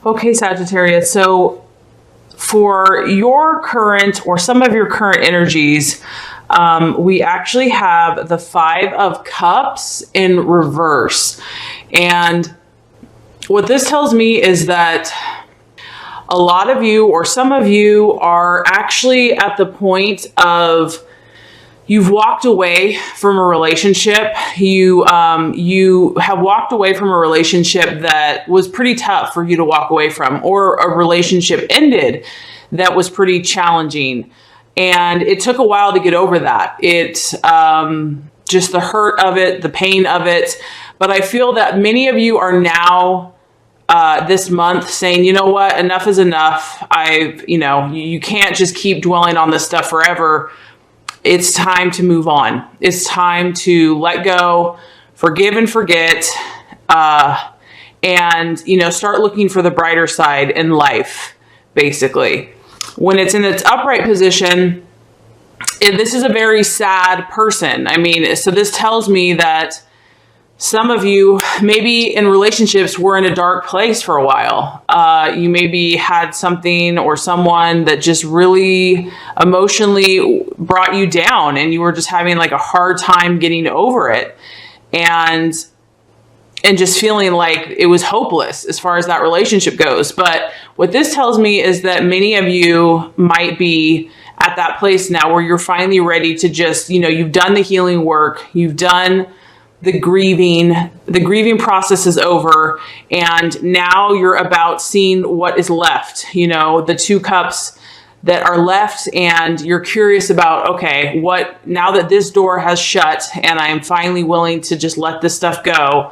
Okay, Sagittarius. So for your current or some of your current energies, we actually have the Five of Cups in reverse. And what this tells me is that a lot of you or some of you are actually at the point of you've walked away from a relationship. You have walked away from a relationship that was pretty tough for you to walk away from, or a relationship ended that was pretty challenging. And it took a while to get over that. Just the hurt of it, the pain of it. But I feel that many of you are now this month saying, you know what, enough is enough. You can't just keep dwelling on this stuff forever. It's time to move on. It's time to let go, forgive and forget, and, start looking for the brighter side in life, basically. When it's in its upright position, this is a very sad person. So this tells me that some of you maybe in relationships were in a dark place for a while. You maybe had something or someone that just really emotionally brought you down, and you were just having like a hard time getting over it, and just feeling like it was hopeless as far as that relationship goes. But what this tells me is that many of you might be at that place now where you're finally ready to just, you've done the healing work, you've done the grieving process is over, and now you're about seeing what is left, the two cups that are left, and you're curious about, okay, now that this door has shut and I'm finally willing to just let this stuff go,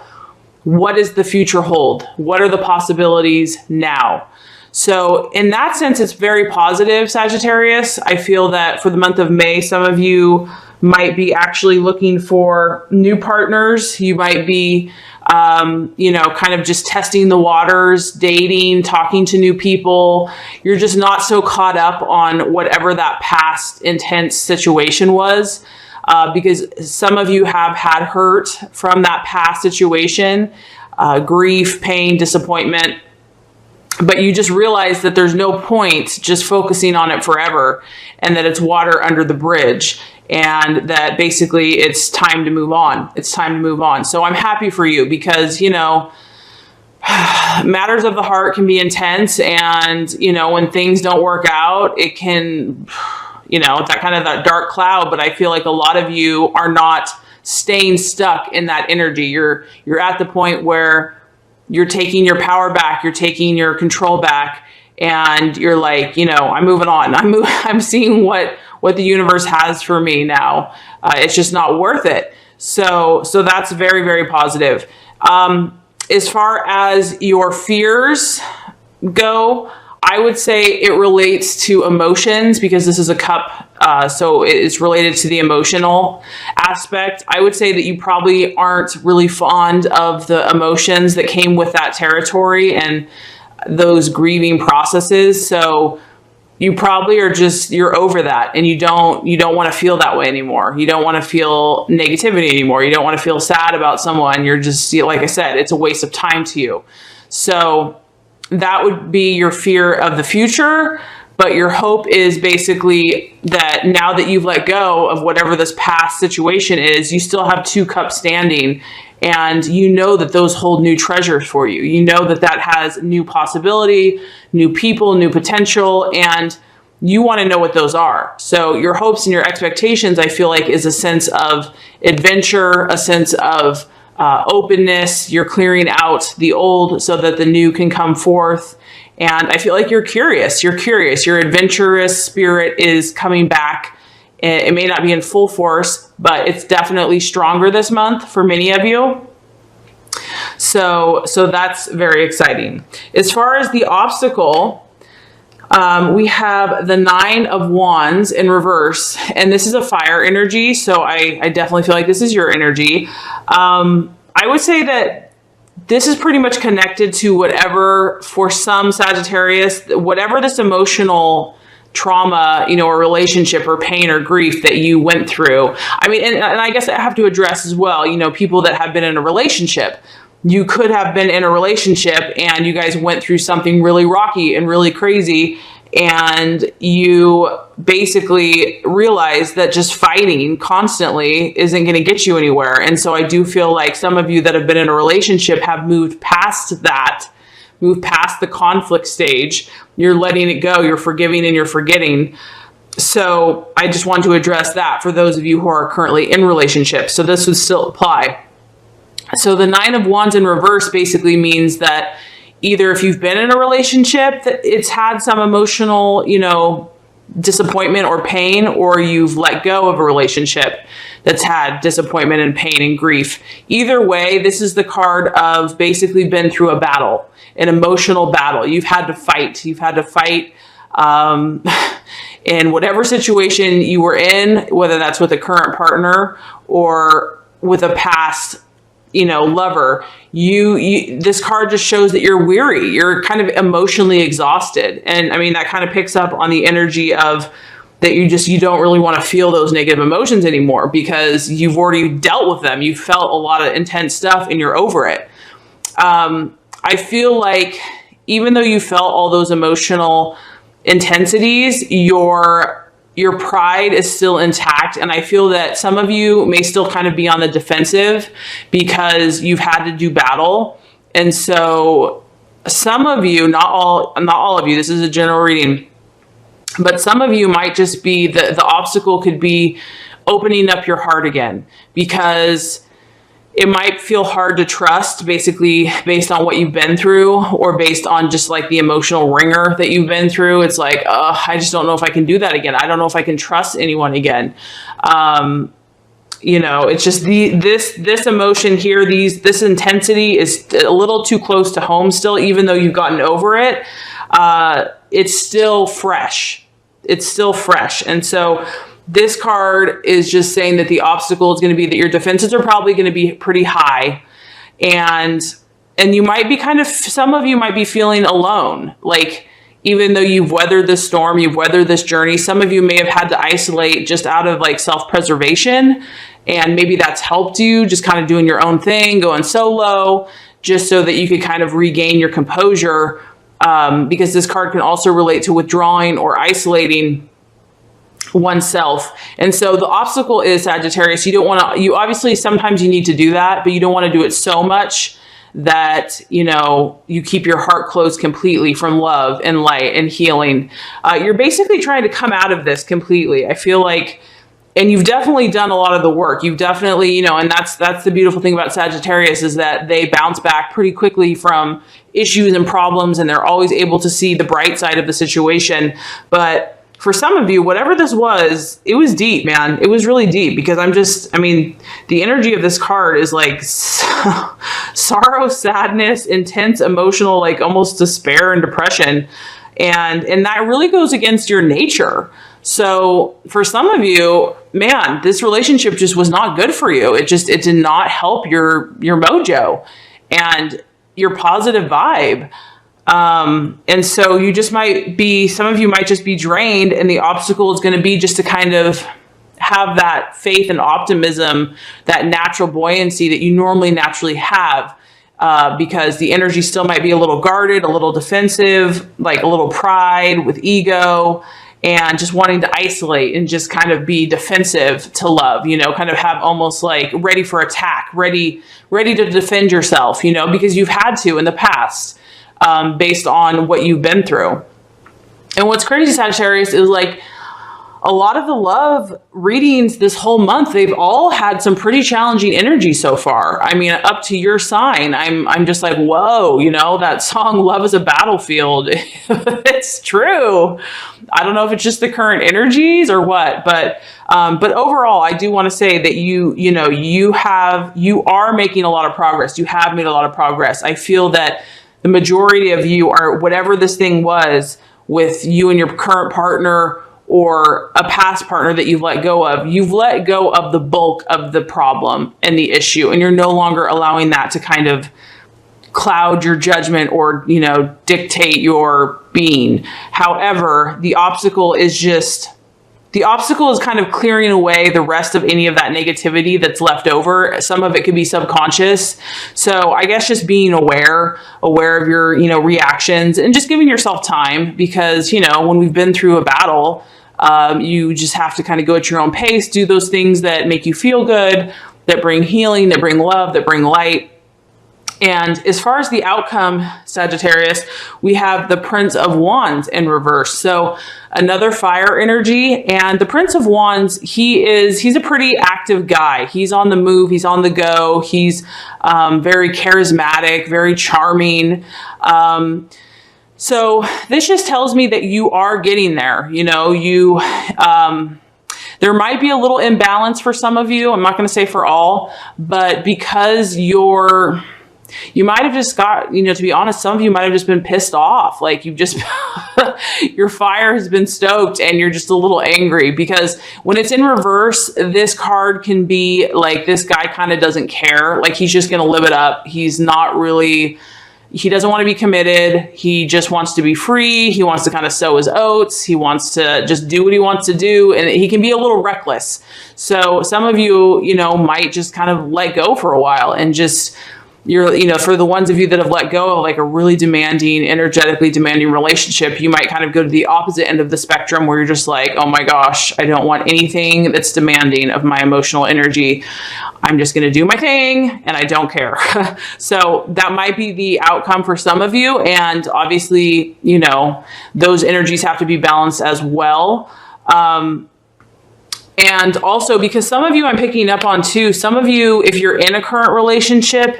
what does the future hold? What are the possibilities now? So in that sense, it's very positive, Sagittarius. I feel that for the month of May, some of you might be actually looking for new partners. You might be, kind of just testing the waters, dating, talking to new people. You're just not so caught up on whatever that past intense situation was, because some of you have had hurt from that past situation, grief, pain, disappointment. But you just realize that there's no point just focusing on it forever, and that it's water under the bridge, and that basically it's time to move on. It's time to move on. So I'm happy for you, because, matters of the heart can be intense, and, when things don't work out, it can, it's that kind of that dark cloud. But I feel like a lot of you are not staying stuck in that energy. You're at the point where you're taking your power back, you're taking your control back, and you're like, I'm moving on. I'm seeing what the universe has for me now. It's just not worth it. So that's very, very positive. As far as your fears go, I would say it relates to emotions, because this is a cup. So it's related to the emotional aspect. I would say that you probably aren't really fond of the emotions that came with that territory and those grieving processes. So you probably are you're over that, and you don't want to feel that way anymore. You don't want to feel negativity anymore. You don't want to feel sad about someone. You're just, like I said, it's a waste of time to you. So that would be your fear of the future. But your hope is basically that now that you've let go of whatever this past situation is, you still have two cups standing, and that those hold new treasures for you. That has new possibility, new people, new potential, and you want to know what those are. So your hopes and your expectations, I feel like, is a sense of adventure, a sense of openness. You're clearing out the old so that the new can come forth. And I feel like you're curious. Your adventurous spirit is coming back. It may not be in full force, but it's definitely stronger this month for many of you. So that's very exciting. As far as the obstacle, we have the Nine of Wands in reverse, and this is a fire energy. So I definitely feel like this is your energy. I would say that this is pretty much connected to whatever, for some Sagittarius, whatever this emotional trauma, or relationship or pain or grief that you went through. And I guess I have to address as well, people that have been in a relationship you could have been in a relationship and you guys went through something really rocky and really crazy, and you basically realize that just fighting constantly isn't going to get you anywhere. And so I do feel like some of you that have been in a relationship have moved past that, moved past the conflict stage. You're letting it go. You're forgiving and you're forgetting. So I just want to address that for those of you who are currently in relationships. So this would still apply. So the 9 of Wands in reverse basically means that either if you've been in a relationship that it's had some emotional, disappointment or pain, or you've let go of a relationship that's had disappointment and pain and grief. Either way, this is the card of basically been through a battle, an emotional battle. You've had to fight. You've had to fight in whatever situation you were in, whether that's with a current partner or with a past lover. This card just shows that you're weary. You're kind of emotionally exhausted. And I mean, that kind of picks up on the energy of that you don't really want to feel those negative emotions anymore because you've already dealt with them. You felt a lot of intense stuff and you're over it. I feel like even though you felt all those emotional intensities, your pride is still intact. And I feel that some of you may still kind of be on the defensive because you've had to do battle. And so some of you, not all of you, this is a general reading, but some of you might just be, the obstacle could be opening up your heart again, because it might feel hard to trust, basically based on what you've been through or based on just like the emotional ringer that you've been through. It's like, I just don't know if I can do that again. I don't know if I can trust anyone again. It's just this emotion here, this intensity is a little too close to home still, even though you've gotten over it. It's still fresh. It's still fresh. And so this card is just saying that the obstacle is going to be that your defenses are probably going to be pretty high. And you might be some of you might be feeling alone. Like, even though you've weathered this storm, you've weathered this journey, some of you may have had to isolate just out of like self-preservation. And maybe that's helped you just kind of doing your own thing, going solo, just so that you could kind of regain your composure. Because this card can also relate to withdrawing or isolating oneself. And so the obstacle is, Sagittarius, you obviously sometimes you need to do that, but you don't want to do it so much that, you keep your heart closed completely from love and light and healing. You're basically trying to come out of this completely. I feel like, and you've definitely done a lot of the work. You've definitely, and that's the beautiful thing about Sagittarius, is that they bounce back pretty quickly from issues and problems, and they're always able to see the bright side of the situation. But for some of you, whatever this was, it was deep, man. It was really deep, because the energy of this card is like sorrow, sadness, intense emotional, like almost despair and depression. And that really goes against your nature. So for some of you, man, this relationship just was not good for you. It did not help your mojo and your positive vibe. And so some of you might just be drained, and the obstacle is going to be just to kind of have that faith and optimism, that natural buoyancy that you normally naturally have, because the energy still might be a little guarded, a little defensive, like a little pride with ego, and just wanting to isolate and just kind of be defensive to love, kind of have almost like ready for attack, ready to defend yourself, because you've had to in the past. Based on what you've been through. And what's crazy, Sagittarius, is like a lot of the love readings this whole month, they've all had some pretty challenging energy so far. I mean, up to your sign, I'm just like, whoa, that song "Love is a Battlefield." It's true. I don't know if it's just the current energies or what, but overall, I do want to say that you are making a lot of progress. You have made a lot of progress. I feel that the majority of you are, whatever this thing was with you and your current partner or a past partner that you've let go of the bulk of the problem and the issue. And you're no longer allowing that to kind of cloud your judgment or, dictate your being. However, the obstacle is just The obstacle is kind of clearing away the rest of any of that negativity that's left over. Some of it could be subconscious. So I guess just being aware of your, reactions, and just giving yourself time, because, when we've been through a battle, you just have to kind of go at your own pace, do those things that make you feel good, that bring healing, that bring love, that bring light. And as far as the outcome, Sagittarius, we have the Prince of Wands in reverse. So another fire energy. And the Prince of Wands, he's a pretty active guy. He's on the move. He's on the go. He's very charismatic, very charming. So this just tells me that you are getting there. There might be a little imbalance for some of you. I'm not going to say for all, but because you might have just got, to be honest, some of you might have just been pissed off. Like you've just, your fire has been stoked and you're just a little angry, because when it's in reverse, this card can be like, this guy kind of doesn't care. Like he's just going to live it up. He's not really, he doesn't want to be committed. He just wants to be free. He wants to kind of sow his oats. He wants to just do what he wants to do. And he can be a little reckless. So some of you, might just kind of let go for a while, and just, for the ones of you that have let go of like a really demanding, energetically demanding relationship, you might kind of go to the opposite end of the spectrum, where you're just like, oh my gosh, I don't want anything that's demanding of my emotional energy. I'm just going to do my thing and I don't care. So that might be the outcome for some of you. And obviously, those energies have to be balanced as well. And also, because some of you I'm picking up on too, some of you, if you're in a current relationship,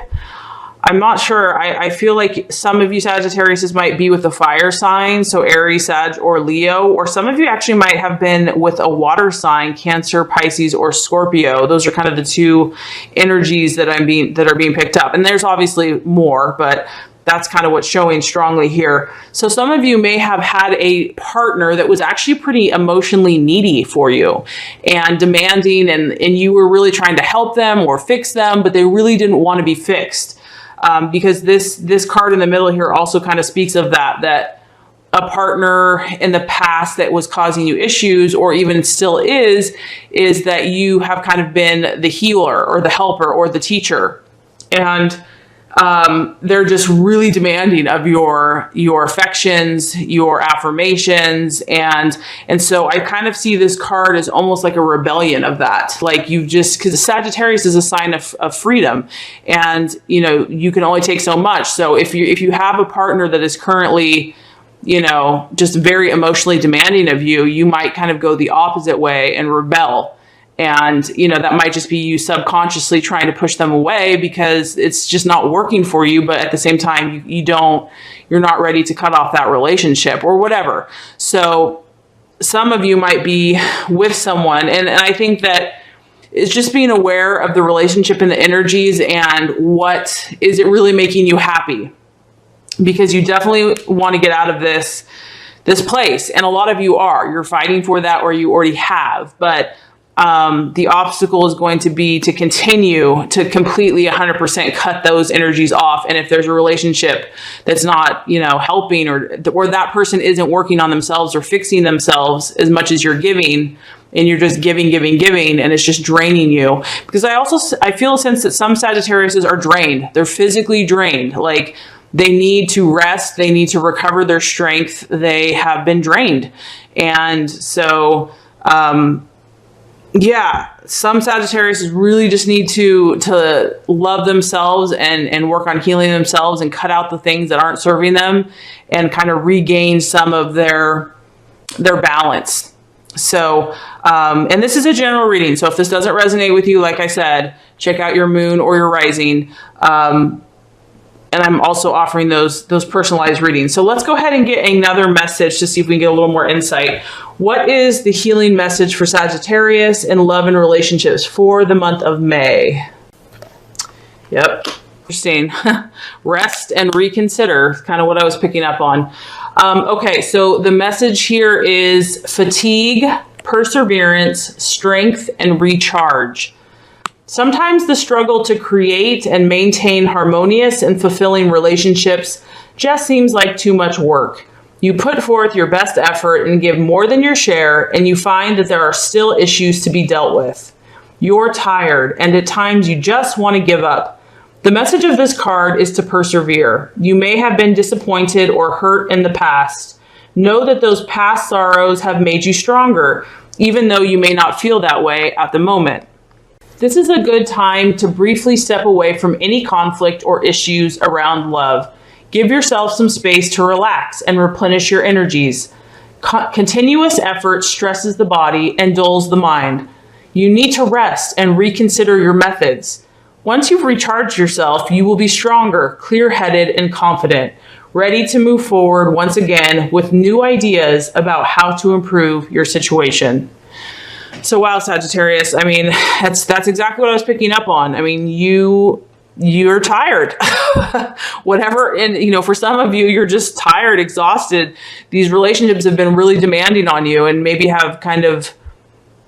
I'm not sure. I feel like some of you Sagittarius might be with a fire sign, so Aries, Sag, or Leo, or some of you actually might have been with a water sign, Cancer, Pisces, or Scorpio. Those are kind of the two energies that are being picked up. And there's obviously more, but that's kind of what's showing strongly here. So some of you may have had a partner that was actually pretty emotionally needy for you and demanding, and you were really trying to help them or fix them, but they really didn't want to be fixed. Because this card in the middle here also kind of speaks of that a partner in the past that was causing you issues, or even still is that you have kind of been the healer or the helper or the teacher. And they're just really demanding of your affections, your affirmations. And so I kind of see this card as almost like a rebellion of that. Like because Sagittarius is a sign of freedom, and, you can only take so much. So if you have a partner that is currently, just very emotionally demanding of you, you might kind of go the opposite way and rebel. And, that might just be you subconsciously trying to push them away because it's just not working for you. But at the same time, you're not ready to cut off that relationship or whatever. So some of you might be with someone. And I think that it's just being aware of the relationship and the energies, and what is it really making you happy? Because you definitely want to get out of this place. And a lot of you you're fighting for that, or you already have. But the obstacle is going to be to continue to completely 100% cut those energies off. And if there's a relationship that's not, helping, or that person isn't working on themselves or fixing themselves as much as you're giving, and you're just giving, and it's just draining you. Because I feel a sense that some Sagittarius are drained. They're physically drained. Like they need to rest. They need to recover their strength. They have been drained. And so, some Sagittarius really just need to love themselves and work on healing themselves and cut out the things that aren't serving them, and kind of regain some of their balance. So, and this is a general reading. So if this doesn't resonate with you, like I said, check out your moon or your rising. And I'm also offering those personalized readings. So let's go ahead and get another message to see if we can get a little more insight. What is the healing message for Sagittarius in love and relationships for the month of May? Yep. Interesting. Rest and reconsider, kind of what I was picking up on. Okay, so the message here is fatigue, perseverance, strength, and recharge. Sometimes the struggle to create and maintain harmonious and fulfilling relationships just seems like too much work. You put forth your best effort and give more than your share, and you find that there are still issues to be dealt with. You're tired, and at times you just want to give up. The message of this card is to persevere. You may have been disappointed or hurt in the past. Know that those past sorrows have made you stronger, even though you may not feel that way at the moment. This is a good time to briefly step away from any conflict or issues around love. Give yourself some space to relax and replenish your energies. Continuous effort stresses the body and dulls the mind. You need to rest and reconsider your methods. Once you've recharged yourself, you will be stronger, clear-headed, and confident, ready to move forward once again with new ideas about how to improve your situation. So wow, Sagittarius, I mean, that's exactly what I was picking up on. I mean, you're tired. Whatever, and you know, for some of you, you're just tired, exhausted. These relationships have been really demanding on you and maybe have kind of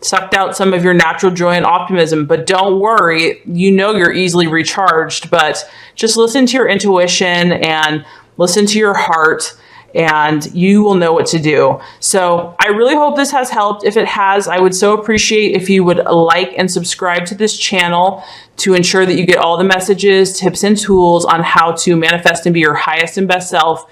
sucked out some of your natural joy and optimism. But don't worry, you know you're easily recharged, but just listen to your intuition and listen to your heart, and you will know what to do. So I really hope this has helped. If it has, I would so appreciate if you would like and subscribe to this channel to ensure that you get all the messages, tips, and tools on how to manifest and be your highest and best self.